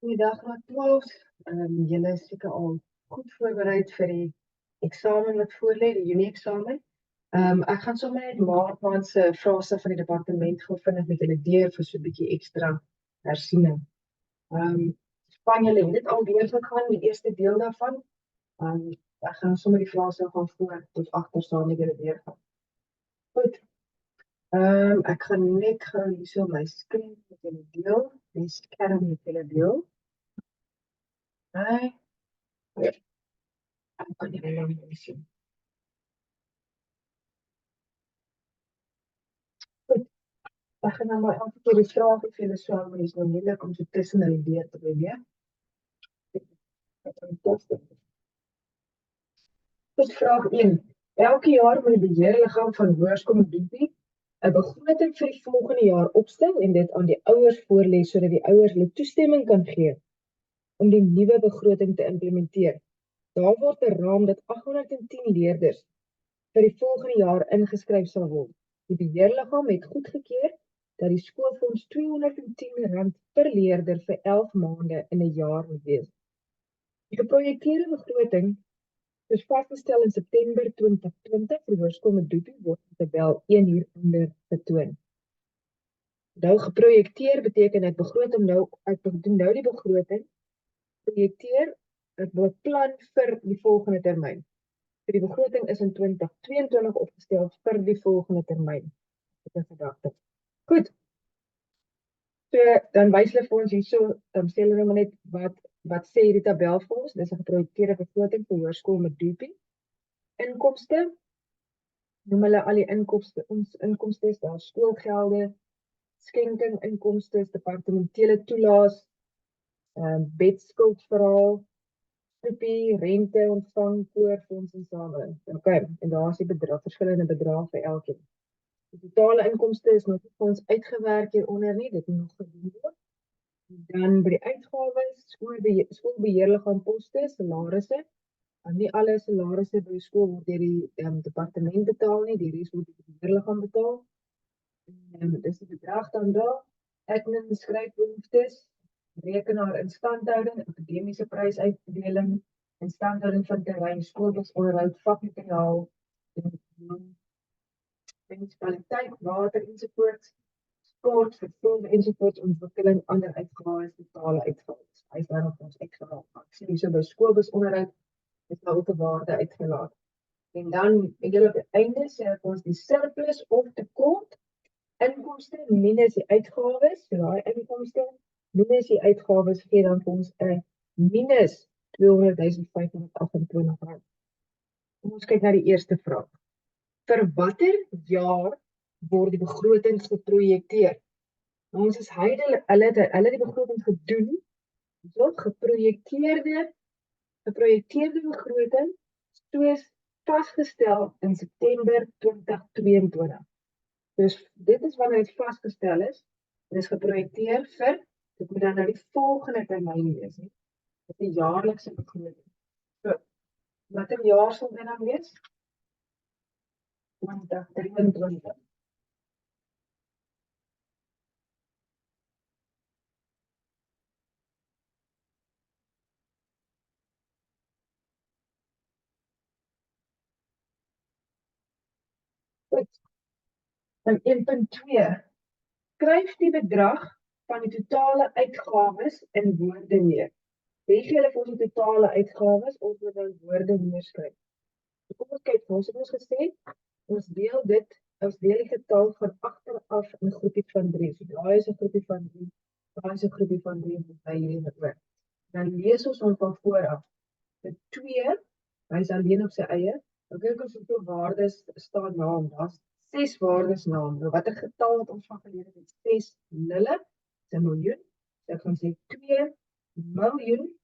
Goeiedag graad 12. Julle is seker al goed voorbereid vir die eksamen wat voorlê, die Junie-eksamen. Ek gaan sommer net Maart maand se vrae van die departement gou vinnig met julle deur vir so 'n bietjie ekstra hersiening. Span julle het dit al deurgegaan, die eerste deel daarvan. Ek gaan sommer die vrae gaan voor tot agter saam met julle deurgaan. Goed. Ek gaan net gou hierso my skerm met julle deel, die skerm met julle deel. Hi. Ja, ek kan julle nou nie sien. Goed, ek gaan nou maar elke keer die vrae vir julle swaar, maar dit is nou moeilik om so tussen hulle deur te beweeg. Goed, vraag 1. Elke jaar moet die beheerliggaam van Hoërskool Medupi 'n begroting vir die volgende jaar opstel en dit aan die ouers voorlê sodat die ouers hulle toestemming kan gee om die nuwe begroting te implementeer. Daar word beraam dat 810 leerders vir die volgende jaar ingeskryf sal word. Die beheerliggaam het goedgekeur dat die skoolfonds R210 per leerder vir 11 maande in 'n jaar moet wees. Die geprojekteerde begroting is vasgestel in September 2020 vir Hoërskool Medupi word in tabel 1 hieronder getoon. Nou geprojekteer beteken dit begroting nou, ek doen nou die begroting, projekteer, ek beplan vir die volgende termyn. Die begroting is in 2022 opgestel vir die volgende termyn. Dit is gedagte. Goed. So, dan wys hulle vir ons hierso, dan sê hulle net wat sê hierdie tabel vir ons. Dis 'n geprojekteerde begroting vir Hoërskool Medupi. Inkomste, noem hulle al die inkomste. Ons inkomste is daar skoolgelde, skenking inkomste, departementele toelaas, bedskuldverhaal, stoepie, rente ontvang, koorfonds en sameling. Okay, en daar is die bedrag, verskillende bedrae vir elkeen. Die totale inkomste is nog nie vir ons uitgewerk hieronder nie, dit moet nog gedoen word. Dan by die uitgawes, skoolbeheerliggaam poste, salarisse. Nie alle salarisse by die skool word deur die departement betaal nie, die res word deur die beheerliggaam betaal. Dis die bedrag dan daar. Admin skryfbehoeftes, rekenaar instandhouding, akademiese prysuitdeling, instandhouding van terrein, skoolbusonderhoud, vakmateriaal, munisipaliteit, water ensovoorts, sport, vervoer ensovoorts, ontwikkeling, ander uitgawes, totale uitgawes. Hy is daar nog ons ekstra raak. Ek sien hierso by skoolbusonderhoud is nou ook 'n waarde uitgelaat. En dan het julle op die einde sê ons die surplus of tekort, inkomste minus die uitgawes, so daai inkomste minus die uitgawes gee dan vir ons 'n minus R200.528. Ons kyk na die eerste vraag. Vir watter jaar word die begroting geprojekteer? Ons is hulle die begroting gedoen, so geprojekteerde begroting soos vasgestel in September 2022. Dus dit is wanneer dit vasgestel is. Dit is geprojekteer vir, dit moet dan nou die volgende termyn wees, nie? Dit is die jaarlikse begroting. So, watter jaar sal dit dan wees? 2023. Goed. Dan 1.2. Skryf die bedrag van die totale uitgawes in woorde neer. Wie gee hulle vir ons die totale uitgawes, ons moet dan woorde neerskryf. So kom ons kyk, ons het ons gesê, ons deel die getal van agter af in groepies van 3. So daai is 'n groepie van 3, daai is 'n groepie van 3, en by hierdie oor. Dan lees ons hom van voor af. Vir 2, hy is alleen op sy eie. Dan kyk ons hoeveel waardes staan na hom. Daar's 6 waardes na hom. Nou watter getal het ons van geleer het? 6 nulle, dis 'n miljoen. So ek gaan sê 2 miljoen.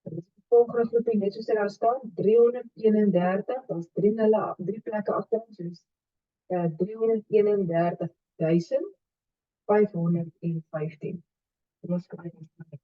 Dit is die volgende groepie, net soos dit daar staan, 331, daar's 3 nulle, 3 plekke agter ons, dus 331.515. Ons skryf ons maar.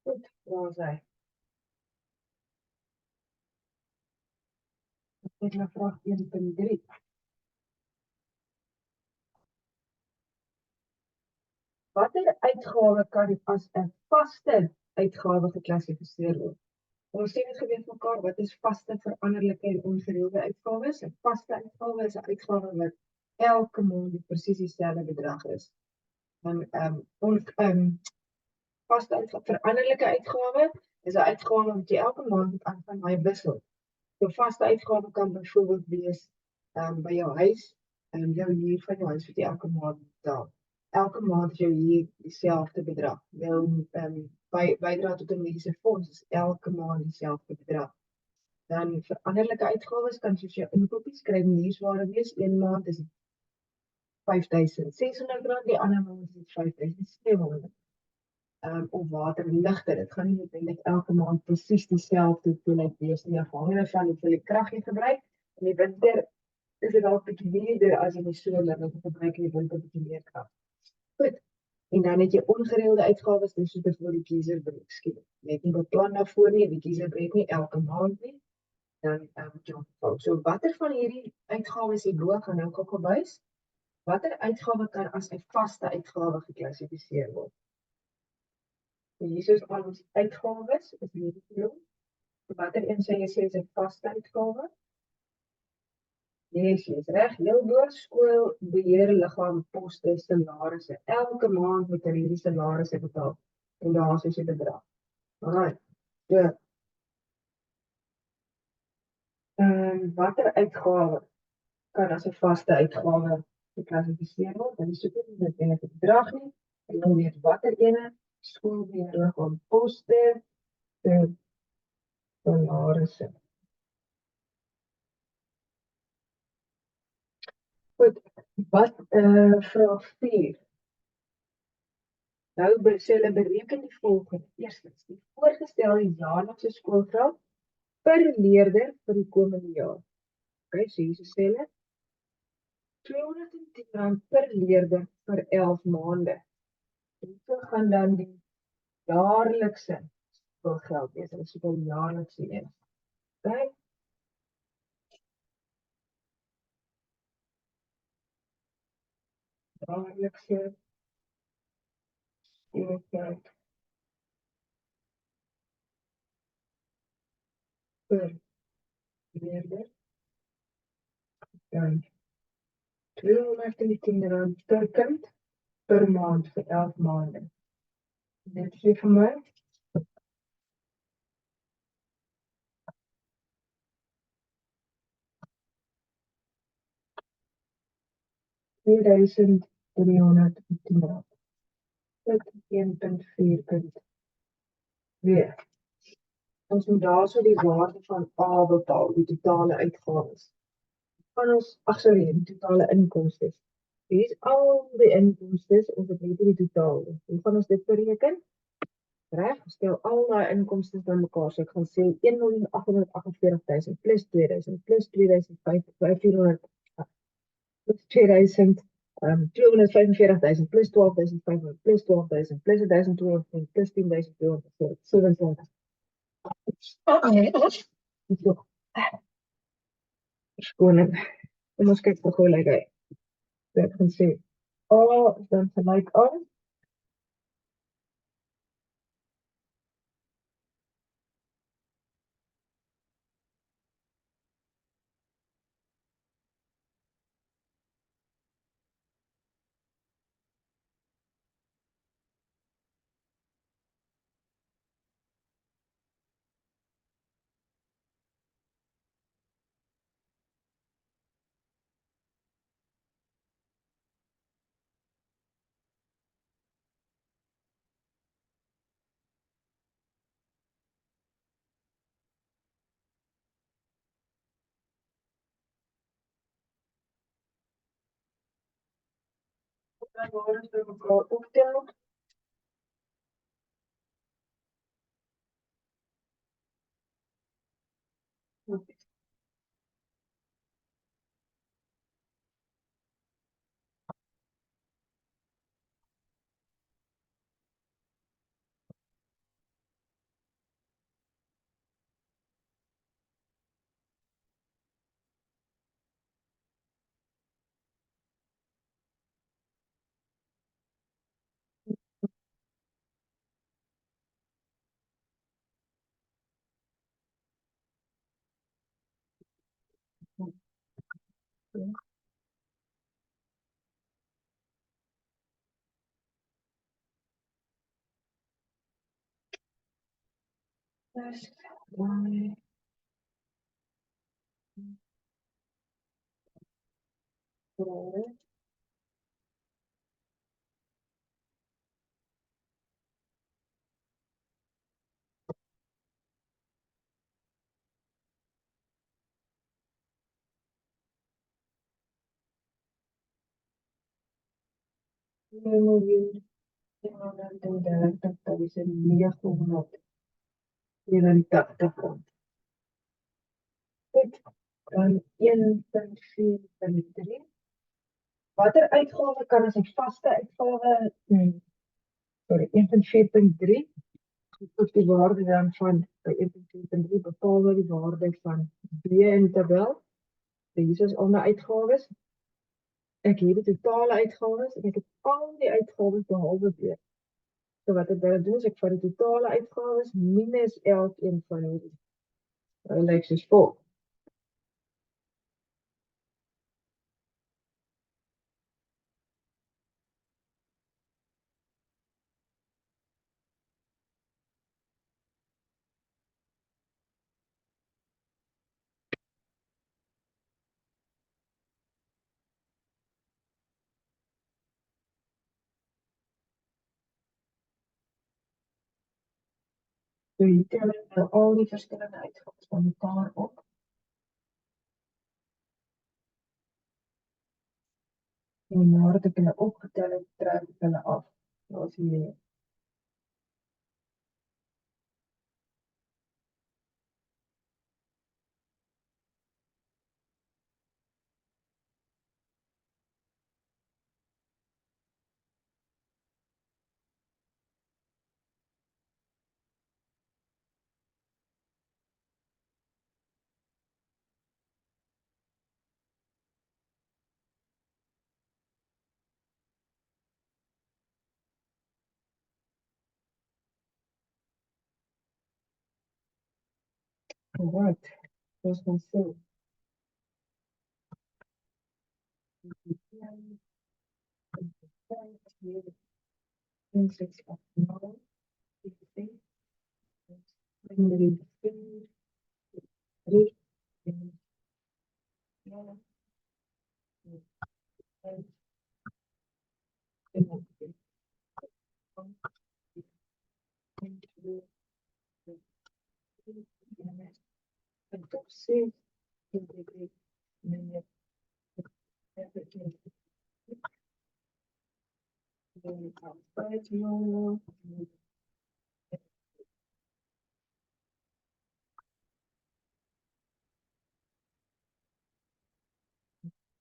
Goed, waar is hy? Ek na vraag 1.3. Watter uitgawe kan as 'n vaste uitgawe geklassifiseer word? Ons sien dit geweet mekaar, wat is vaste, veranderlike en ongereelde uitgawes? 'n Vaste uitgawe is 'n uitgawe wat elke maand presies dieselfde bedrag is. Dan vaste uitgawe, veranderlike uitgawe is 'n uitgawe wat jy elke maand moet aangaan maar jy wissel. Jou vaste uitgawe kan byvoorbeeld wees by jou huis, jou huur van jou huis wat jy elke maand betaal. Elke maand is jou huur dieselfde bedrag. Jou bydrae tot 'n mediese fonds is elke maand dieselfde bedrag. Dan veranderlike uitgawes kan soos jou inkopies, kruideniersware wees. Een maand is dit R5.600, die ander maand is dit R5.700. Of water en ligte. Dit gaan nie noodwendig elke maand presies dieselfde hoeveelheid wees nie, afhangende van hoeveel krag jy gebruik. In die winter is dit dalk bietjie duurder as in die somer, want jy gebruik in die winter bietjie meer krag. Goed. En dan het jy ongereelde uitgawes, dis soos byvoorbeeld die geyserbreek. Jy het nie beplan daarvoor nie, die geyserbreek nie elke maand nie. Dan moet jy ontvang. So watter van hierdie uitgawes hierbo gaan nou gou wys? Watter uitgawe kan as 'n vaste uitgawe geklassifiseer word? Hier is al ons uitgawes, is hierdie genoem. Watter een sê jy is 'n vaste uitgawe? Yes, jy is reg. Heel bo skool, beheer, liggaam, poste, salarisse. Elke maand moet hulle hierdie salarisse betaal. En daar is 'n bedrag. Alright. So, watter uitgawe kan as 'n vaste uitgawe geklassifiseer word? Dan is dit nie net 'n bedrag nie. En dan weet watter ene skoolbeheer, liggaam, poste, salarisse. Goed, vraag 4. Nou sê hulle bereken die volgende. Eerstens, die voorgestelde jaarlikse skoolgeld per leerder vir die komende jaar. Okay, so hier sê hulle R210 per leerder vir 11 maande. Hoeveel gaan dan die jaarlikse skoolgeld wees? Dit is die jaarlikse een. Okay. Jaarlikse skoolgeld per leerder. Dan R210 per kind per maand vir 11 maande. Dit sê vir my R2.310. Dit 1.4.2. Ons moet daarso die waarde van A bepaal, die totale uitgawes. Die totale inkomste. Hier is al die inkomste, ons het net die totaal. Hoe gaan ons dit bereken? Reg, stel al daai inkomste bymekaar. So ek gaan sê 1.848.000 plus 2.000 plus 2.400 plus 2.000 245.000 plus 12.500 plus 12.000 plus 1.200 plus 10.200 27. Verskoning. Kom ons kyk gou lyk hy. Ek gaan sê A is dan gelyk aan waar ons bymekaar optel. Plus y equal miljoen 730.984. Goed, dan 1.4.3. Watter uitgawe kan as 'n vaste uitgawe, sorry, 1.4.3 tot die waarde dan van by 1.4.3 bepaal word die waarde van B in die tabel. So hier is al my uitgawes. Ek het die totale uitgawes en ek het al die uitgawes behalwe B. So wat ek dan doen is ek vat die totale uitgawes minus elkeen van hierdie. Lyk soos volg. So hier tel ek nou al die verskillende uitgawes van mekaar op. En nadat ek hulle opgetel het, trek ek hulle af. Daar is hier. Alright, dis dan so.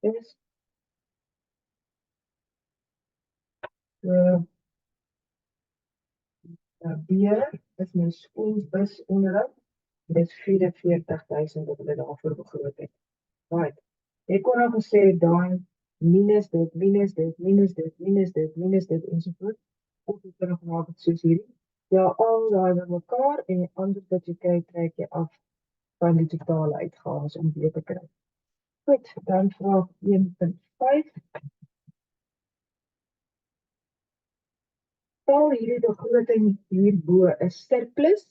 Yes. B is my skoolbus onderhoud. Dis 44.000 wat hulle daarvoor begroot het. Right. Ek kon nou gesê daai minus dit, minus dit, minus dit, minus dit, minus dit ensovoorts. Of jy kan nog maak dit soos hierdie. Ja, al daai bymekaar en die ander wat jy kry, trek jy af van die totale uitgawes om B te kry. Goed, dan vraag 1.5. Stel hierdie begroting hierbo 'n surplus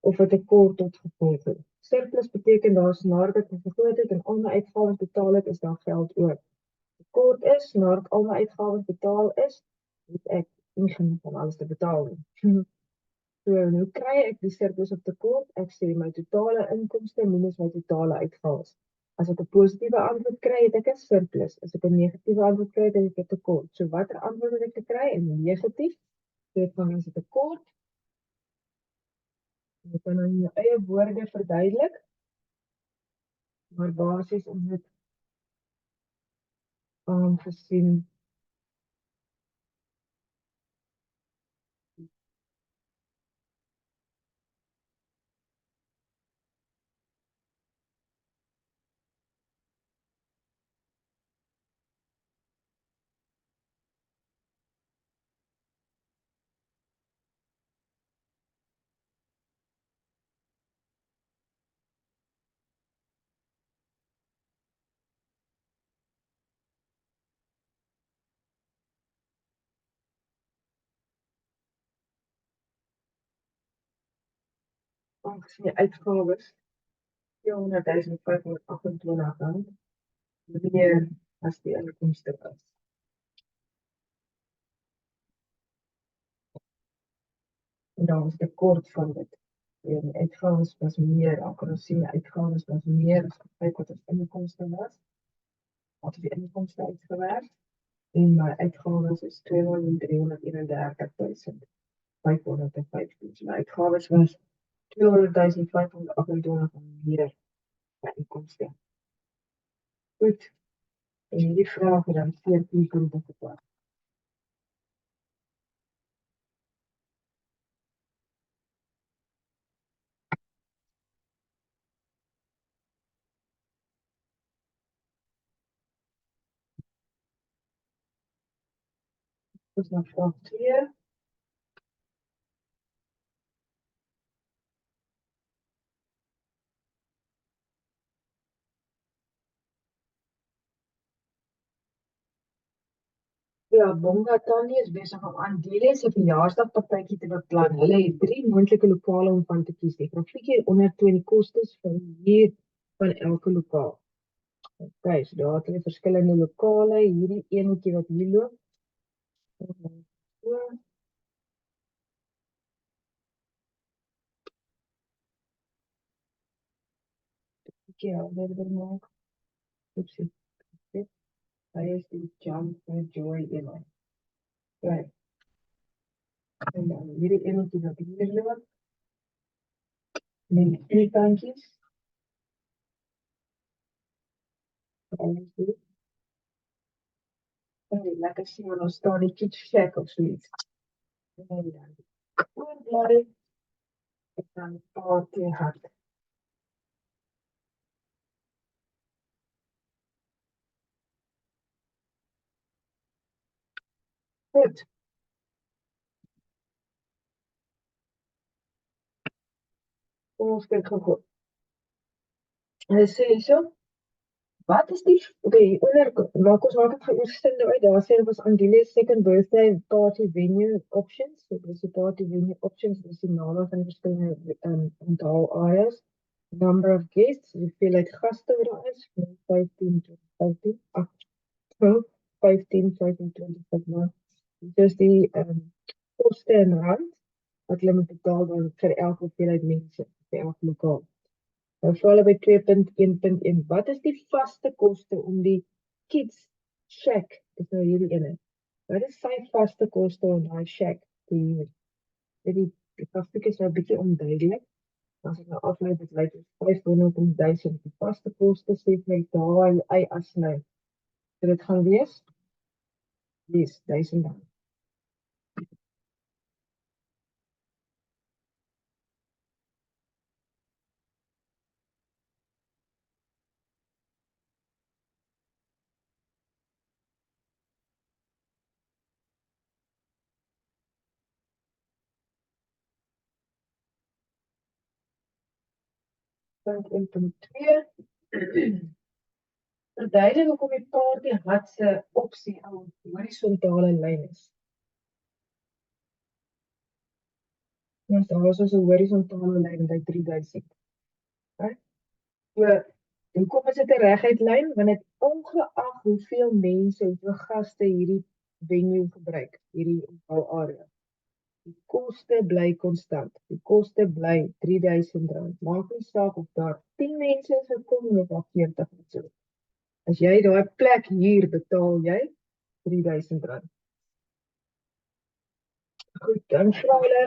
of 'n tekort tot gevolg het. Surplus beteken daar's nadat ek begroot het en al my uitgawes betaal het, is daar geld oor. Tekort is nadat al my uitgawes betaal is, het ek nie genoeg om alles te betaal nie. So, hoe kry ek die surplus of tekort? Ek sê my totale inkomste minus my totale uitgawes. As ek 'n positiewe antwoord kry, het ek 'n surplus. As ek 'n negatiewe antwoord kry, dan het ek 'n tekort. So watter antwoord het ek te kry? 'n Negatief. So dit gaan ons 'n tekort. Jy kan in jou eie woorde verduidelik, maar basies om dit aangesien aangesien die uitgawes R200.528 meer as die inkomste is. En dan is tekort van dit. Die uitgawes was meer, dan kan ons sien die uitgawes was meer as kyk wat ons inkomste was. Wat die inkomste uitgewerk. En my uitgawes is R2.331.515. So my uitgawes was R200.528 meer by inkomste. Goed. En hierdie vraag het dan 14 punte gepas. Ons na vraag 2. Ja, Bonga Tannie is besig om Andile se verjaarsdagpartytjie te beplan. Hulle het 3 moontlike lokale om van te kies. Die grafiek hieronder toon die kostes vir huur van elke lokaal. Okay, so daar het hulle verskillende lokale, hierdie enetjie wat hier loop. So. Ja, verder maak. Oepsie. Hy is die Jump for Joy eenheid. Right. En dan hierdie enetjie wat hier loop. En die tandjies. En lekker sien wat ons staan die Kids Shack of zoiets. En dan oorblad. En dan Party Hut. Goed. Kom ons kyk gou. Hulle sê hierso. Wat is die onder maak ons maak dit geoorstende uit. Daar sê was Andile's second birthday party venue options. So dis die party venue options, dis die name van die verskillende onthalareas. Number of guests, hoeveelheid gaste wat daar is, 15 tot 15. 15, 25 maar. Dis die koste in rand wat hulle moet betaal vir elke hoeveelheid mense, vir elke lokaal. Nou val by 2.1.1. Wat is die vaste koste om die Kids Shack, dis nou hierdie ene. Wat is sy vaste koste om daai shack te huur? Die grafiek is nou 'n bietjie onduidelik. As ek nou aflei dit lyk dit 500 en 1000 die vaste koste sê vir daai ei asny. So dit gaan wees? Dis R1000. Punt 1.2. Verduidelik hoekom die Party Hut se opsie 'n horisontale lyn is. Ons daar is 'n horisontale lyn by 3000. Okay? So, hoekom is dit 'n reguit lyn? Want dit ongeag hoeveel mense, hoeveel gaste hierdie venue gebruik, hierdie onthaalarea. Die koste bly konstant. Die koste bly R3000. Maak nie saak of daar 10 mense is wat kom of daar 40 of so. As jy daai plek hier betaal jy R3000. Goed, dan vra hulle,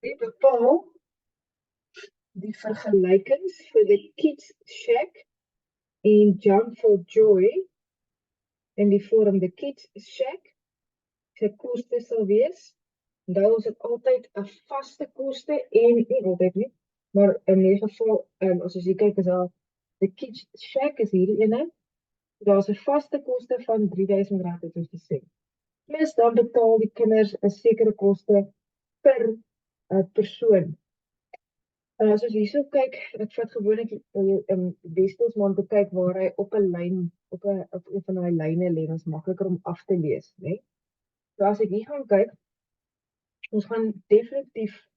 wie bepaal die vergelykings vir die Kids Shack en Jump for Joy in die vorm die Kids Shack se koste sal wees. Onthou ons het altyd 'n vaste koste en nie altyd nie. Maar in ieder geval, as jy kyk, is daar die Kitsch Shack is hierdie ene. Daar's 'n vaste koste van R3000 het ons gesê. Plus dan betaal die kinders 'n sekere koste per persoon. As ons hierso kyk, ek vat gewoonlik Wessels maar om te kyk waar hy op 'n lyn, op een van daai lyne lê, is makliker om af te lees, né? So as ek hier gaan kyk, ons gaan definitief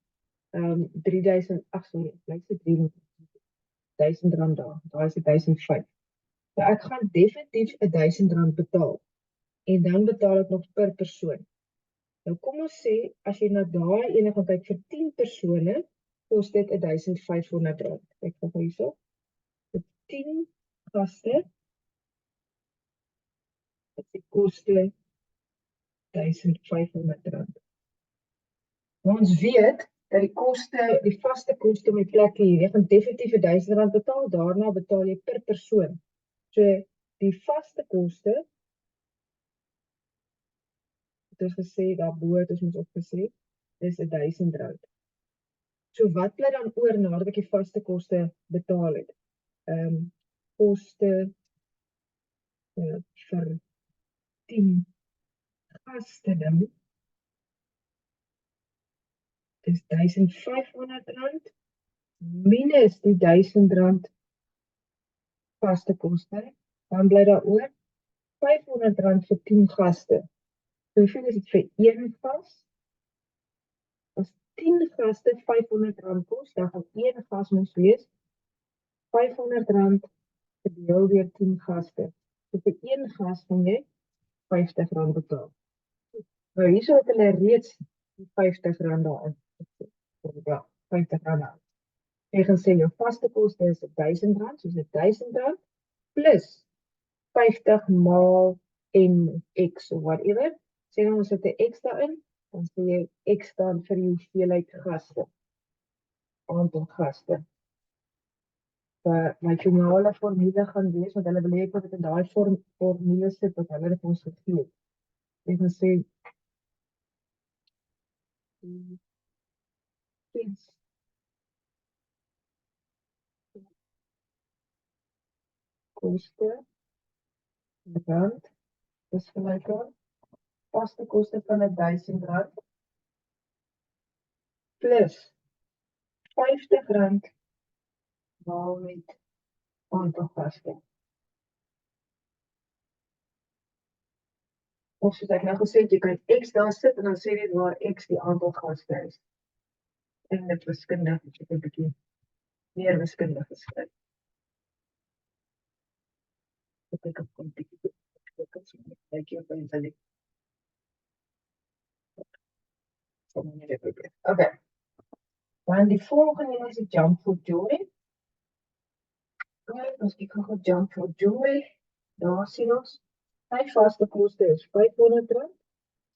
3000, ag sorry, lyk dit R3000 daar. Daar is dit 1005. So ek gaan definitief R1000 betaal en dan betaal ek nog per persoon. Nou kom ons sê as jy na daai ene gaan kyk vir 10 persone, kos dit R1500. Kyk gou hierso. Vir 10 gaste is die koste R1500. Maar ons weet dat die koste, die vaste koste om die plek hier, jy gaan definitief R1000 betaal, daarna betaal jy per persoon. So die vaste koste, het ons gesê, daarbo het ons ons opgesê, is R1000. So wat bly dan oor nadat ek die vaste koste betaal het? Koste vir 10 gaste dan is R1500 minus die R1000 vaste koste, dan bly daar oor R500 vir 10 gaste. So hoeveel is dit vir een gas? As 10 gaste R500 kos, dan gaan een gas moet wees R500 verdeel deur 10 gaste. So vir een gas gaan jy R50 betaal. Nou hierso het hulle reeds die R50 daarin. Ja, R50. Jy gaan sê jou vaste koste is R1000, soos R1000 plus 50 maal X of whatever. Sê dan ons sit 'n X daarin, dan sê jy X staan vir die hoeveelheid gaste, aantal gaste. My finale formule gaan wees, want hulle wil hê ek moet dit in daai formule sit wat hulle dit ons gegee het. Ek gaan sê kids koste rand is gelyk aan vaste koste van R1000 plus R50 maal met aantal gaste. Of soos ek nou gesê het, jy kan X daar sit en dan sê jy waar X die aantal gaste is. En dit wiskundig, het ek 'n bietjie meer wiskundig geskryf. Ek op kom bietjie kyk jy op internet. Okay. Dan die volgende is die Jump for Joy. Ons kyk gou Jump for Joy. Daar sien ons sy vaste koste is R500.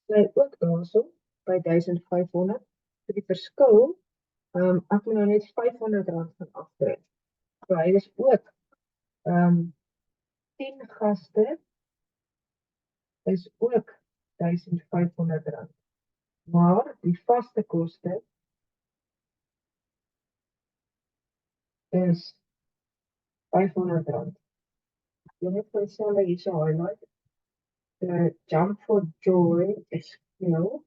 Sy ook daarso by R1500. So die verskil, ek moet nou net R500 gaan aftrek. So hy is ook 10 gaste is ook R1500. Maar die vaste koste is R500. Jy net vir sê hierso highlight. The Jump for Joy is nul.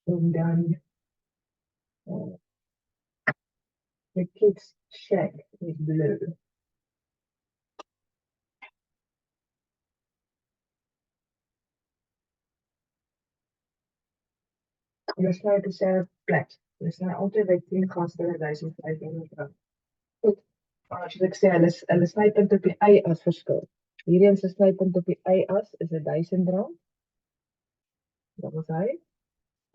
En dan the Kids Shack is blue. Jy sluit dezelfde plek. Dus nou altyd by 10 gaste R1500. Goed, as ek sê, hulle snypunt op die y-as verskil. Hierdie se snypunt op die y-as is R1000. Dat was hy.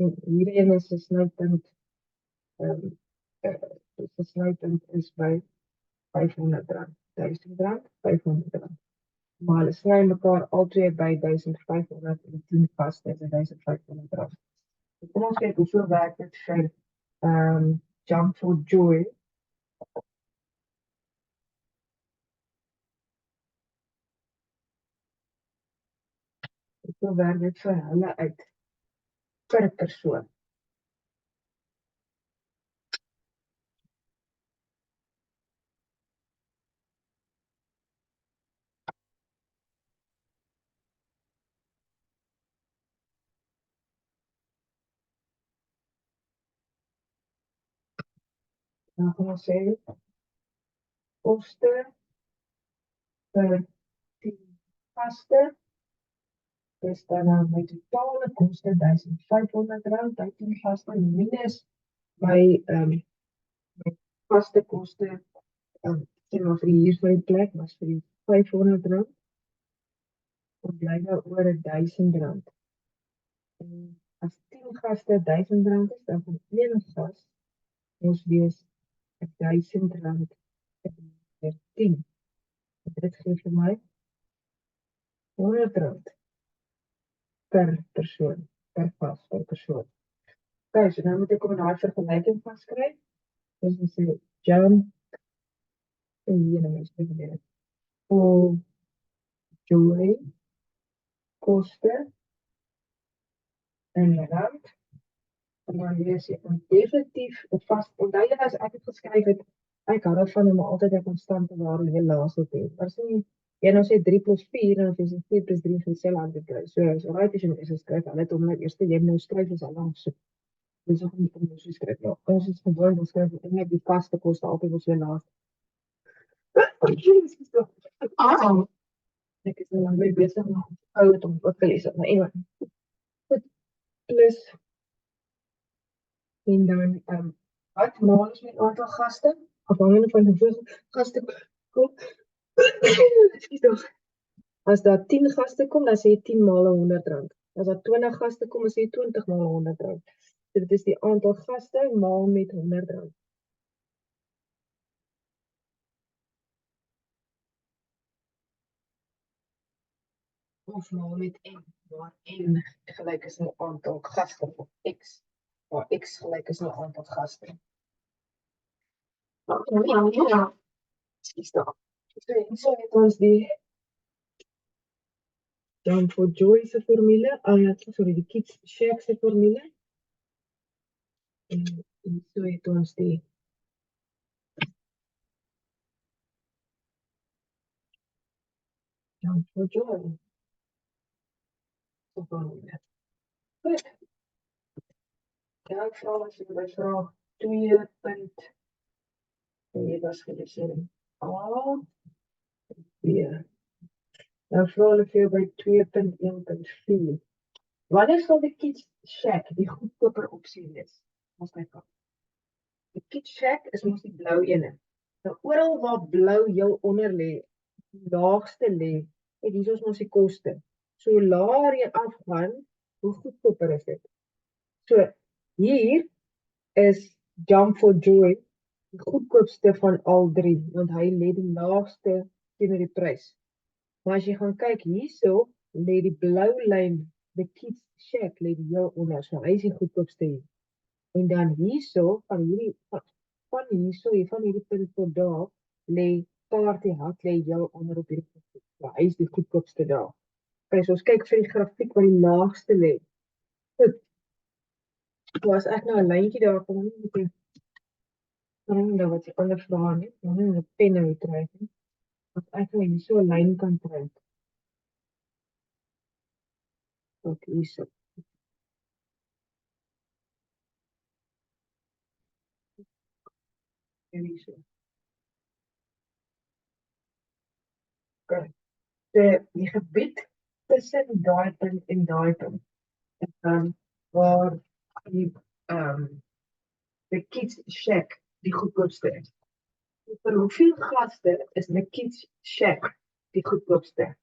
En hierdie is se snypunt is by R500. R1000, R500. Maar hulle sny mekaar altyd by R1500 en 10 gaste is R1500. Kom ons kyk hoeveel werk dit vir Jump for Joy. Hoeveel werk dit vir hulle uit? per persoon. Dan gaan ons sê koste per 10 gaste. Dis dan my totale koste R1500 by 10 gaste minus my my vaste koste sê maar vir die huur van die plek was vir die R500. Dan bly daar oor R1000. En as 10 gaste R1000 is, dan van een gas ons wees R1000 per 10. En dit gee vir my R100 per persoon, per gas per persoon. Okay, so nou moet ek om daai vergelyking vaskry. Dus ons sê jam en hier nou is dit weer. For joy koste en rand. En dan lees jy definitief of vast. Onthou jy as ek het geskryf het, ek hou daarvan om altyd 'n konstante waarde heel laag te hê. Maar as jy nou sê 3 + 4 dan is dit 4 + 3 dieselfde antwoord kry. So right as jy moet skryf, hulle het hom nou eers jy nou skryf is al lank so. Dis ook nie om so skryf nie. Ons is gewoon ons skryf net die vaste koste altyd op so laag. Ek is nou lang weer besig om ou te ontwikkel, maar anyway. Goed, plus en dan wat maal ons met aantal gaste? Afhangende van hoeveel gaste kom. Ekskuus tog. As daar 10 gaste kom, dan sê jy 10 maal R100. As daar 20 gaste kom, dan sê jy 20 maal R100. So dit is die aantal gaste maal met R100. Of maal met N, waar N gelyk is aan aantal gaste of X, waar X gelyk is aan aantal gaste. Ja. Is daar. So het ons die dan voor Joy se formule, sorry, die Kids Shack se formule. En so het ons die dan voor Joy se formule. Goed. Ja, ek vra as jy by vraag 2 punt hier was gelees. A, B. Dan vra hulle vir jou by 2.1.4. Wanneer sal die Kids Shack die goedkoper opsie wees? Ons kyk op. Die Kids Shack is mos die blou ene. Nou oral waar blou heel onder lê, die laagste lê, en hier is ons die koste. So laer jy afgaan, hoe goedkoper is dit? So hier is Jump for Joy die goedkoopste van al drie, want hy lê die laagste teenoor die prys. Maar as jy gaan kyk hierso, lê die blou lyn, the Kids Shack lê die heel onder, so hy is die goedkoopste hier. En dan hierso, van hierdie punt tot daar, lê Party Hut lê heel onder op hierdie punt. Ja, hy is die goedkoopste daar. Okay, so ons kyk vir die grafiek wat die laagste lê. Goed. So as ek nou 'n lyntjie daar kom, moet ek nou wat jy ander vrae nie, dan 'n pen nou trek nie. As ek nou hier so 'n lyn kan trek. Tot hierso. En hierso. Okay. Die gebied tussen daai punt en daai punt. En waar die the Kids Shack die goedkoopste is. Vir hoeveel gaste is the Kids Shack die goedkoopste?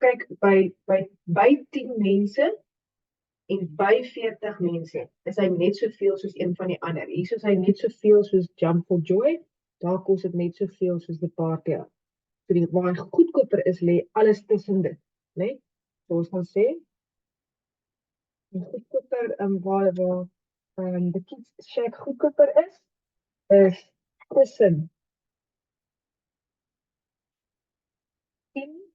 Kyk, by 10 mense en by 40 mense is hy net soveel soos een van die ander. Hier is hy net soveel soos Jump for Joy, daar kos dit net soveel soos die Party Hut. So die waar hy goedkoper is, lê alles tussen dit, né? So ons gaan sê die goedkoper waar the Kids Shack goedkoper is tussen 10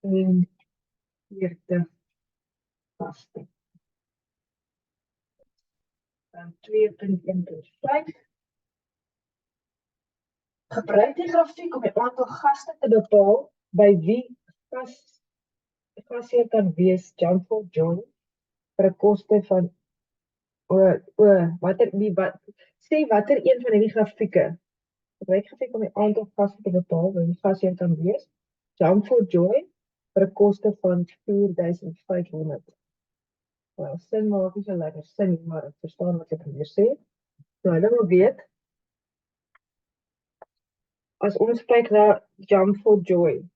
en 40 gaste. Dan 2.1.5. Gebruik die grafiek om die aantal gaste te bepaal by wie gasheer kan wees Jump for Joy vir 'n koste van watter een van hierdie grafieke. Gebruik grafiek om die aantal gaste te bepaal by wie gasheer kan wees Jump for Joy vir 'n koste van 4.500. Wel, sin maak nie so lekker sin nie, maar ek verstaan wat ek hier sê. So, hulle wil weet, as ons kyk na Jump for Joy,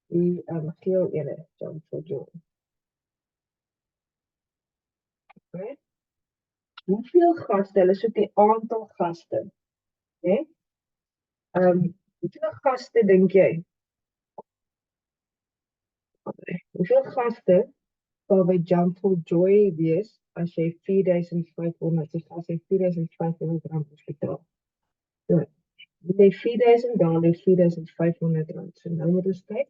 die geel ene, Jump for Joy. Okay. Hoeveel gaste, hulle soek die aantal gaste, né? Hoeveel gaste dink jy? Hoeveel gaste sal by Jump for Joy wees as jy 4.500, so as jy 4.500 rand moet betaal? So, jy 4.000, dan jy 4.500 rand. So nou moet ons kyk.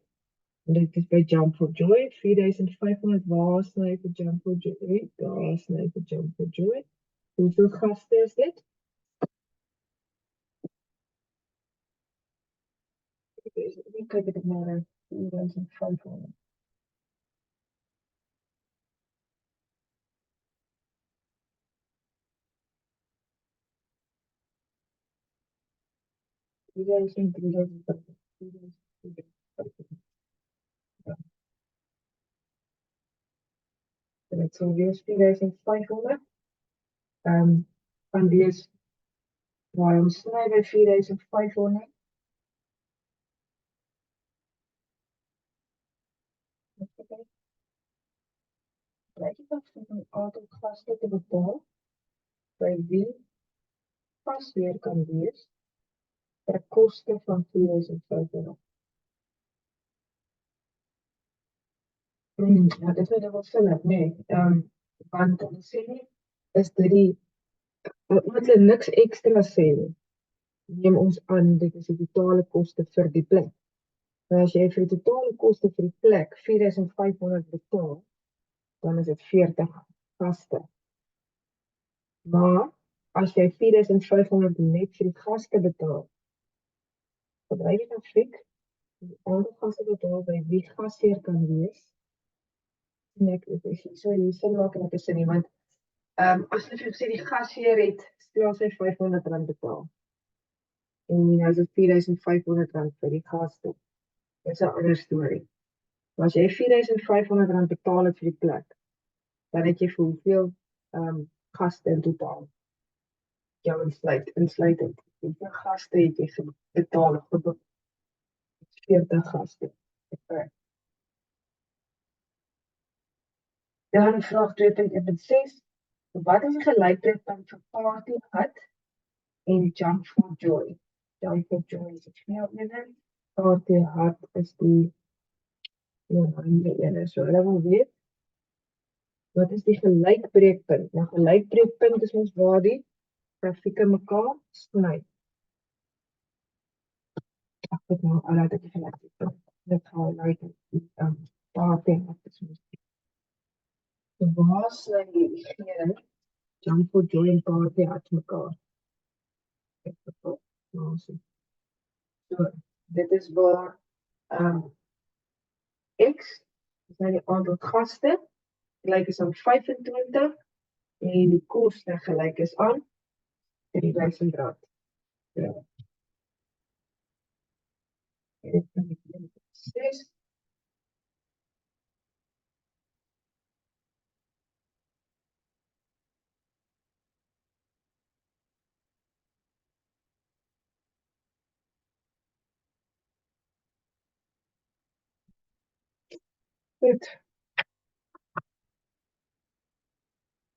Dit is by Jump for Joy, 4.500, waar sny vir Jump for Joy? Daar sny vir Jump for Joy. Hoeveel gaste is dit? Ek kyk dit maar 4.500. Dit sal wees 4.500. Van wees waar ons sny by 4.500. Kijk je dat van een aantal gasten te bepaal by wie gasheer kan wees vir 'n koste van 4.500. Ja, dit is wel vinnig, nee. Want dan sê nie, is dit die, omdat hulle niks ekstra sê nie, neem ons aan, dit is die totale koste vir die plek. Nou as jy vir die totale koste vir die plek 4.500 betaal, dan is dit 40 gaste. Maar as jy 4.500 net vir die gaste betaal, gebruik die grafiek, die aantal gaste betaal by wie gasheer kan wees. En ek so hier sin maak en ek is sin nie, want as jy sê die gasheer het, stel sy 500 rand betaal. En nou is dit 4.500 rand vir die gaste. Dit is 'n ander storie. Maar as jy 4.500 rand betaal het vir die plek, dan het jy vir hoeveel gaste in totaal? Jou insluitend. Hoeveel gaste het jy betaal? 40 gaste. Okay. Dan vraag 2.1.6. Wat is die gelykheid vir Party Hut en Jump for Joy? Jump for Joy is die ene. Party Hut is die ene. So hulle wil weet, wat is die gelykbreekpunt? Nou gelykbreekpunt is ons waar die grafieke mekaar sny. Ek het nou al uit die gelykbreekpunt. Dit gaan uit die Party Hut is ons. So waar sny die gele Jump for Joy en Party Hut mekaar? So, dit is waar X, is nou die aantal gaste, gelyk is aan 25, en die koste gelyk is aan 3.000 rand. Ja. Dit is 6. Goed.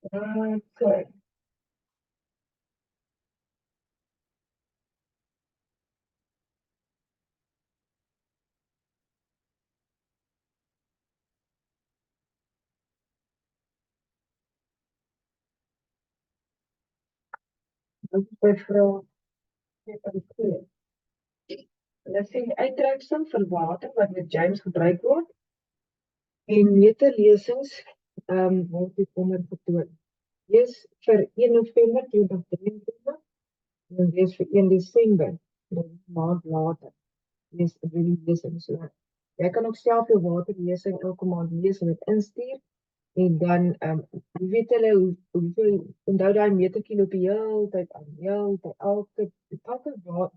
Okay. Dit is by vraag 2.2. Hulle sê die uittreksel vir water wat met James gebruik word, En meterlesings word hieronder getoon. Wees vir 1 November 2023 en wees vir 1 Desember, 'n maand later. Wees vir die lesings. So, jy kan ook self jou waterlesing elke maand lees en dit instuur. En dan, weet hulle hoeveel, onthou daai meterkilo op die hele tyd aan, elke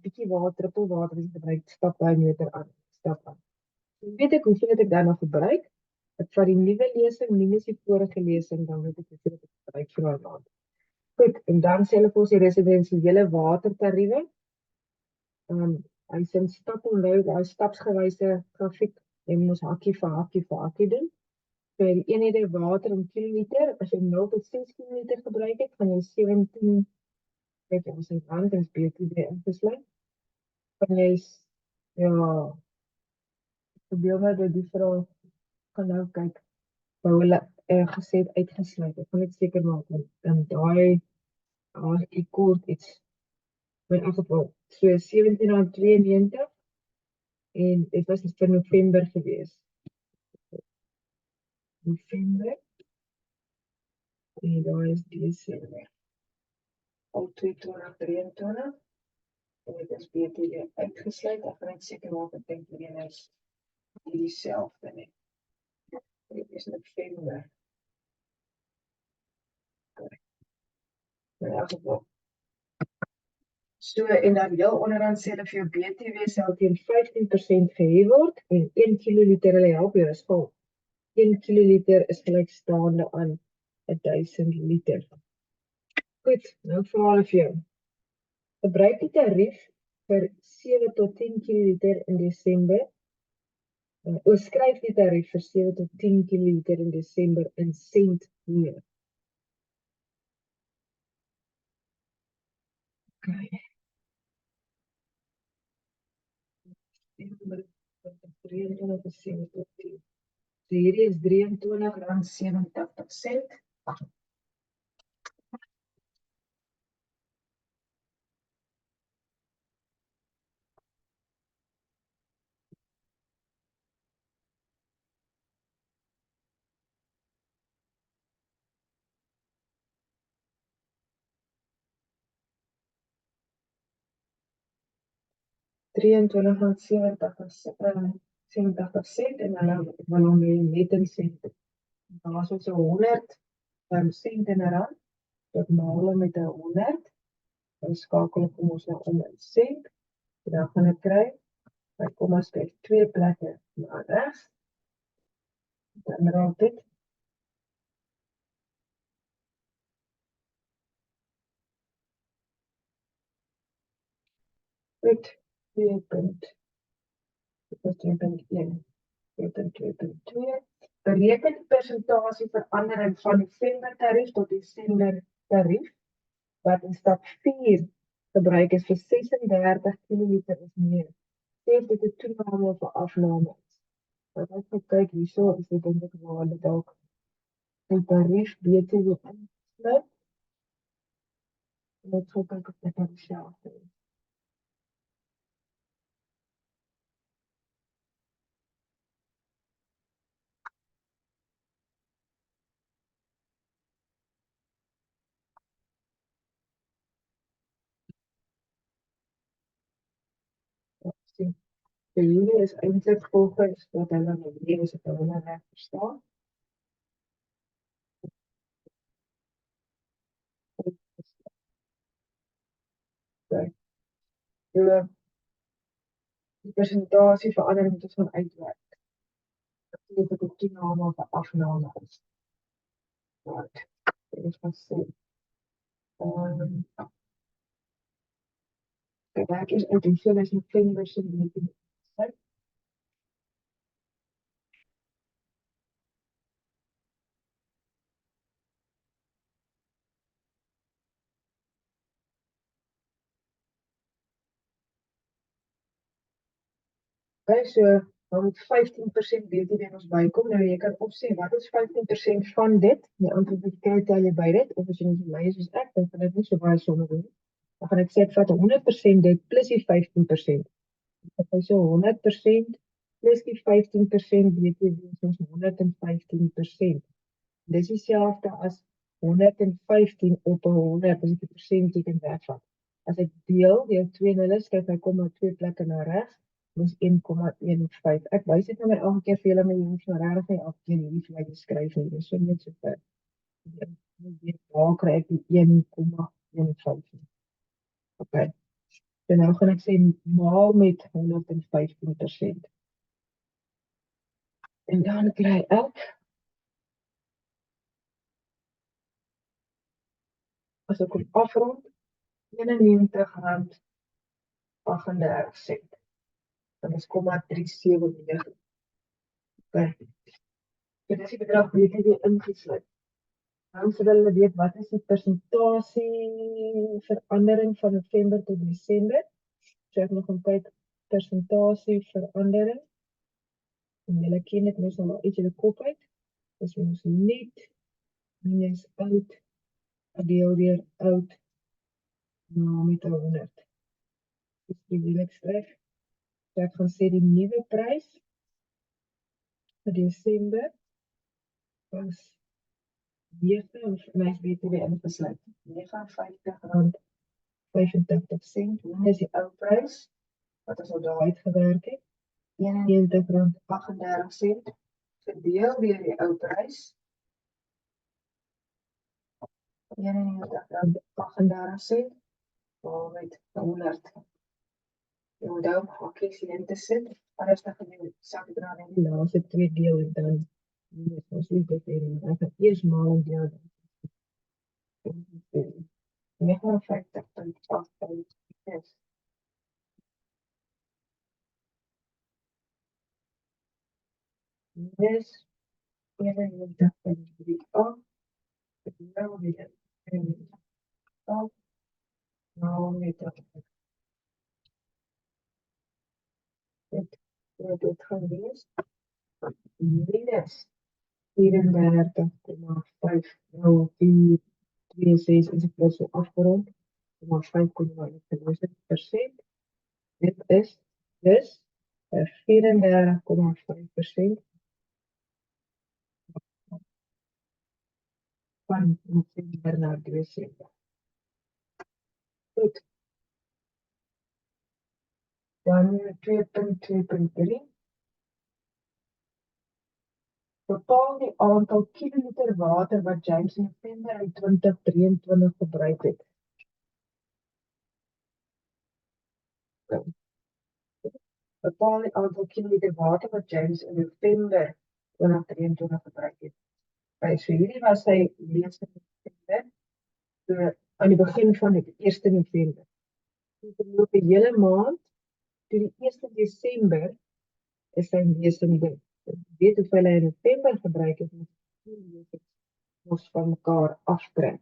bietjie water, druppel water as jy gebruik, stap daai meter aan, stap aan. Dan weet ek hoeveel het ek daarna gebruik. Ek vat die nuwe lesing minus die vorige lesing, dan weet ek hoeveel het ek gebruik vir daai maand. Goed, en dan sê hulle vir ons die residensiële watertariewe. Hy sê stap onthou, daai stapsgewyse grafiek, jy moet hakkie vir hakkie doen. Vir die eenhede water in kiloliter, as jy 0,6 kiloliter gebruik het, gaan jy 17, kijk, ons het rand en BTW ingesluit. Van jy, ja, probeer my by die vraag, kan nou kyk, waar hulle gesê het uitgesluit. Ek gaan net seker maak, en daai, ek kort iets, in elk geval, so R17,92, en dit was vir November gewees. November, en daar is Desember. Al 2023, en dit is BTW uitgesluit, ek gaan net seker maak, ek dink hierdie is dieselfde nie. Dit is November. In elk geval. So, en dan heel onderaan sê hulle vir jou BTW sal teen 15% gehef word, en 1 kiloliter, hulle help jou, is vol. 1 kiloliter is gelykstaande aan 1000 liter. Goed, nou vra hulle vir jou. Gebruik die tarief vir 7 tot 10 kiloliter in Desember. Skryf die tarief vir 7 tot 10 kiloliter in Desember in sent meer. Okay. Desember 23 is 7 tot 10. So hierdie is R23,87. R23,87 en dan wil hom net in sent. Daar is ons 100 sent in 'n rand. Dit maal met 100. Dan skakel ek ons nou om in sent. Dan gaan ek kry, kom ons kyk 2 plekke na regs. Dan raak dit. Dit 2.1. 2.2. Bereken die persentasie verandering van November tarief tot Desember tarief, wat in stap 4 gebruik is vir 36 kiloliter is meer. Sê dit 'n toename of 'n afname is. Wat ek gaan kyk hierso is dit dink ek waar hulle dalk die tarief BTW insluit. En ek gaan kyk of dit dieselfde is. Sien. So hierdie is eintlik volgens wat hulle nou leer as ek hulle reg verstaan. So, die persentasie verandering moet ons van uitwerk. Dit is 'n toename of 'n afname is. Right. Dit is gaan sê. Kijk, is uit hoeveel is November se meting. Okay, so dan moet 15% BTW ons bykom. Nou jy kan opsê wat is 15% van dit? Die antwoord wat jy kry tel jy by dit, of as jy nie so lei is soos ek, dan kan dit nie so baie somme doen. Dan gaan ek sê ek vat 100% dit plus die 15%. Ek sê so 100% plus die 15% BTW is ons 115%. Dis dieselfde as 115 op 100, as ek die persentteken wegvat. As ek deel deur 2 nulle, skryf hy kom na 2 plekke na regs, dis 1,15. Ek wys dit nou maar elke keer vir julle, maar jy hoef nou regtig nie elke keer hierdie vir my te skryf nie. Dis so net so vir waar kry ek die 1,15. Okay. So nou gaan ek sê maal met 115%. En dan kry ek, as ek kom afrond, R91,38. Dan is 0,379. Okay. So dis die bedrag BTW ingesluit. Nou sodat hulle weet wat is die persentasie verandering van November tot Desember. So ek nog gaan kyk persentasie verandering. En julle ken dit mos al uit julle kop uit. Dis ons net minus oud deel deur oud met 100. Dis die ek skryf. So ek gaan sê die nuwe prys vir Desember was 9 en my BTW ingesluit. R59,85. Dis die ou prys wat ons al daar uitgewerk het. R91,38 verdeel deur die ou prys. R91,38 met 100. Jy moet daar hakies in te sit. Anders dan gaan jy saak dra in die laaste 2 deel en dan moet ons nie dit hê nie. Ek gaan eers maal en deel. 59,8 is. Dis 91,38. Nou weer. Nou met dit gaan wees. Minus 34,50426 en ek wil so afgerond, maar 5,1%. Dit is dus 34,5% van November na Desember. Goed. Dan 2.2.3. Bepaal die aantal kiloliter water wat James in November in 2023 gebruik het. Bepaal die aantal kiloliter water wat James in November 2023 gebruik het. So hierdie was sy laaste November, aan die begin van die 1 November. Die verloop die hele maand, toe die 1 Desember is sy lesende. Weet hoeveel hy in November gebruik het, moet van mekaar aftrek.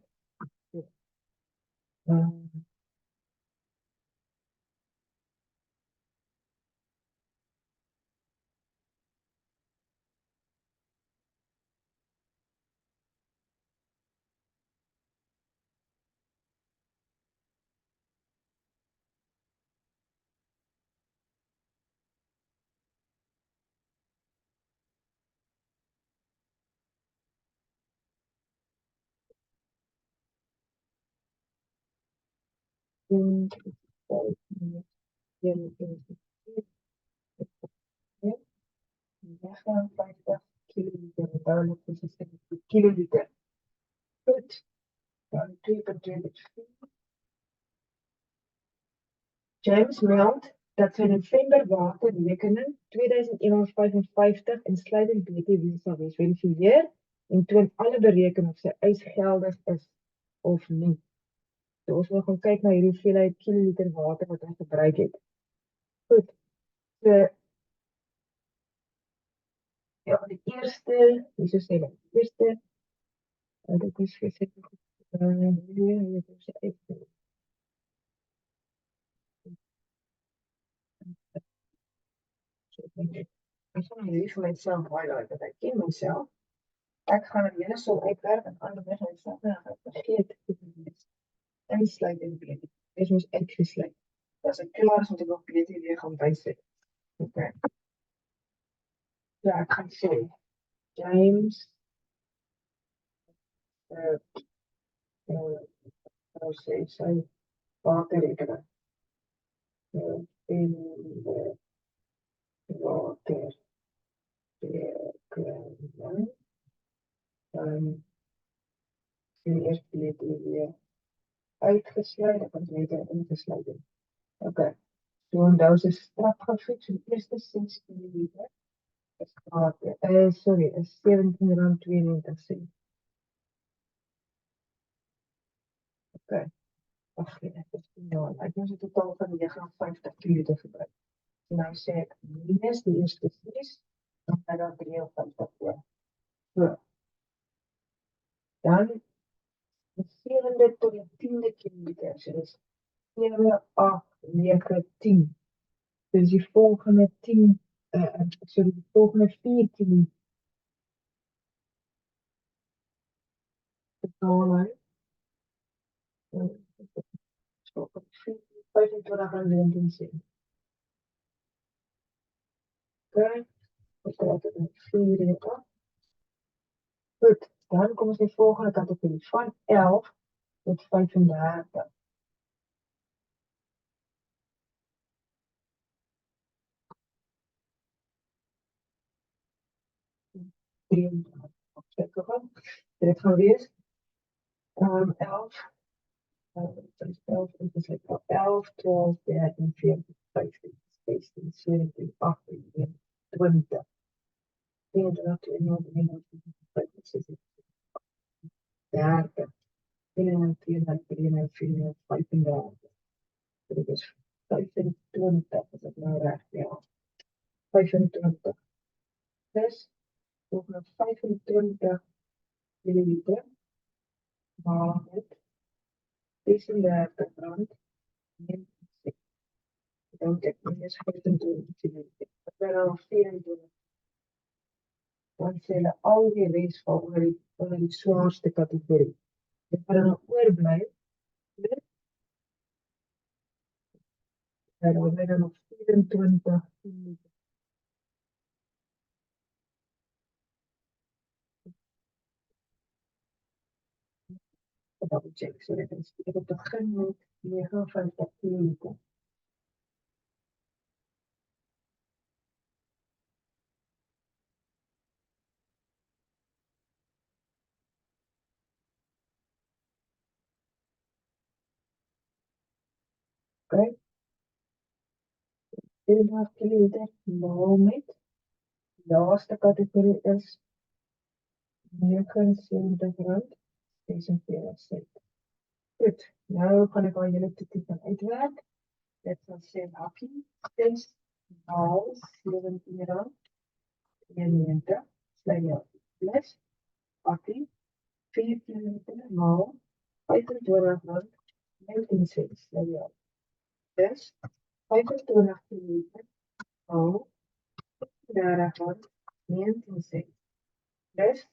Kiloliter. Goed. Dan 2.2. James meld dat sy November waterrekening 2155 insluitend BTW sal wees. Verifieer en toon alle bereken of sy eis geldig is of nie. So ons wil gaan kyk na hierdie hoeveelheid kiloliter water wat hy gebruik het. Goed. So ja, die eerste, hierso sê dit. Eerste dit is gesit ek gaan hierdie vir myself highlight, dat ek ken myself. Ek gaan het hele som uitwerk en ander weg myself, en ek vergeet insluit en BTW. Dit moes uitgesluit. As ek klaar is, moet ek nog BTW gaan bysit. Okay. Ja, ek gaan sê James nou sê sy waterrekening. En waterrekening. Dan sien eers BTW uitgesluit, ek het net ingesluit. Okay. So onthou se strafgrafiek, so die eerste 6 milliliter is gratis. Sorry, is R17.92. Okay. Ag nee, ek is nou. Ek het 'n totaal van 59 milliliter gebruik. En nou sê ek minus die eerste 6, dan gaan daar 53 oor. So, dan die 7de tot die 10de kilometer. So dis 7, 8, 9, 10. Dus die volgende 10, sorry, die volgende 14 betalen. So, 25 en 19 cent. Oké, dan staat het met 4 af. Goed, dan kom ons die volgende categorie van 11 tot 35. Dit gaan wees 11, 11, 12, 13, 14, 15, 16, 17, 18, 20. 21, 22, 23, 24, 26, 30, 31, 32, 33, 34, 35. Dit is 25, as ek nou reg, ja. 25. Dus, volgende 25 milliliter, maar met 36 rand, 90. Dan heb ik minus 25 milliliter. Dat zijn al 24. Dan zullen al die rest van onder die zwaarste categorie. Dit gaan dan oorblijven. En dan zijn er nog 24 milliliter. Double check. So dit is ek begin met 59 milliliter. Okay. 24 milliliter maal met laaste categorie is 79 rand 46 cent. Goed, nou gaan ek al julle toekie van uitwerk. Dit sal sê hakkie 6 maal 17 rand 92 sluit jou plus hakkie 14 liter maal 25 rand 19 cent sluit jou. Dus 25 milliliter maal 30 rand 19 cent. Dus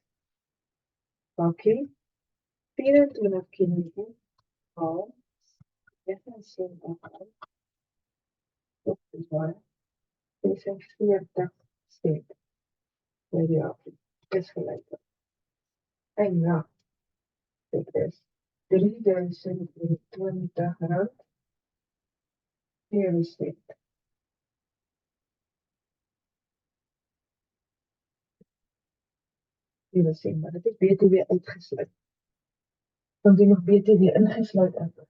hakkie 24 milliliter maal 79 rand. Dat is waar. 46 cent. Variabel. Is gelijk. En ja, dit is 3020 rand. 4 cent. Die cent, maar dit is BTW uitgesluit. Dan die nog BTW ingesluit is.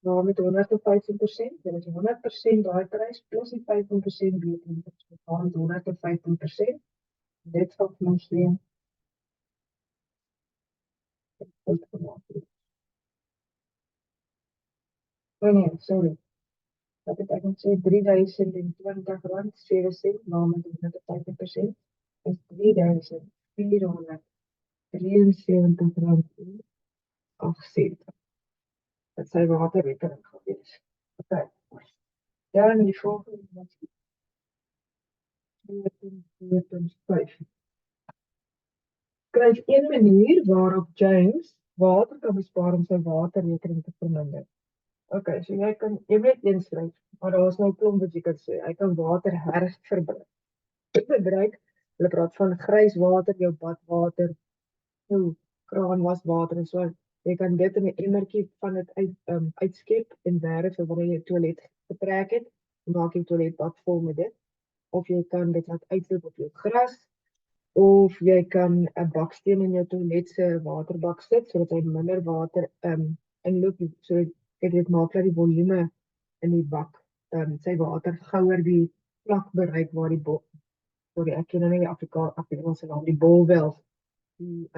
Nou met 115%, dit is 100% daai prys plus die 15% BTW. So dan 115%. Dit sal ons weer goed gemaak. Oh nee, sorry. Dat betekent sê 3020 rand 7 cent, maar met 115% is R3.473.78. Dat sy waterrekening gewees. Okay. Dan die volgende wat 2.5. Skryf een manier waarop James water kan bespaar om sy waterrekening te verminder. Okay, so jy weet inskryf, maar daar is nou 'n klomp wat jy kan sê. Hy kan water herverbruik. Hulle praat van grys water, jou badwater, jou kraanwaswater en so. Jy kan dit in 'n emmertjie van dit uitskep en werf wanneer jy toilet getrek het, maak jy toiletbad vol met dit. Of jy kan dit laat uitloop op jou gras, of jy kan 'n baksteen in jou toilet se waterbak sit sodat hy minder water inloop, so dit maak dat die volume in die bak sy water gouer die vlak bereik waar die ek ken nou nie die Afrikaanse naam, die bolwelf die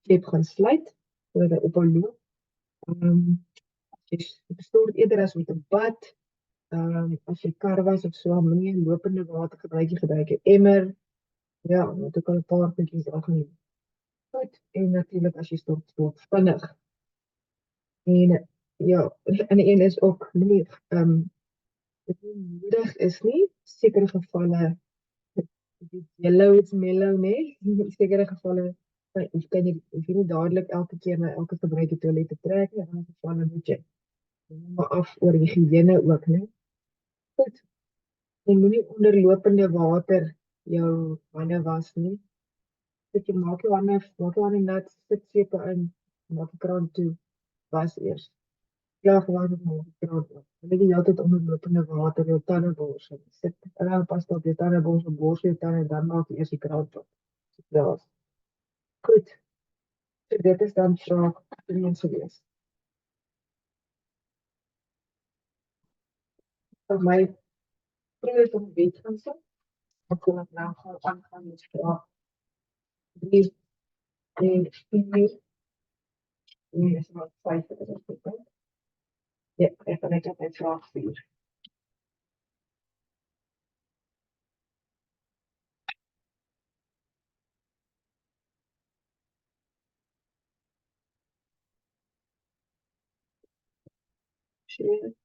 skep gaan sluit sodat hy ophou loop. Jy bestoor eerder as met 'n bad. As jy kar was of so, moenie lopende water gebruik jy emmer. Ja, want ek kan 'n paar puntjies daar gaan. Goed, en natuurlik as jy stort vinnig. En ja, en die een is ook nie dit nie nodig is nie, sekere gevalle die yellow is mellow nie, in sekere gevalle kan jy nie dadelik elke keer na elke gebruik die toilet te trek nie, in ander gevalle moet jy maar af oor die higiëne ook, né? Goed, jy moenie onderlopende water jou hande was nie. Dat jy maak jou hande nat, sit sepe in, maak die kraan toe, was eers. Ja, gewoon het maak die kraan oop. Moenie die hele tyd onderlopende water jou tande borsel. Sit pasta op jou tande borsel jou tande en dan maak jy eers die kraan oop. Ja. Goed. So dit is dan vraag 3 gewees. Vir my probeer om weet van so. Ek kon dit nou gaan aangaan met vraag 3 en 4. Nee, is maar 5 dit is goed. Ja, ek gaan net op met vraag 4. Share.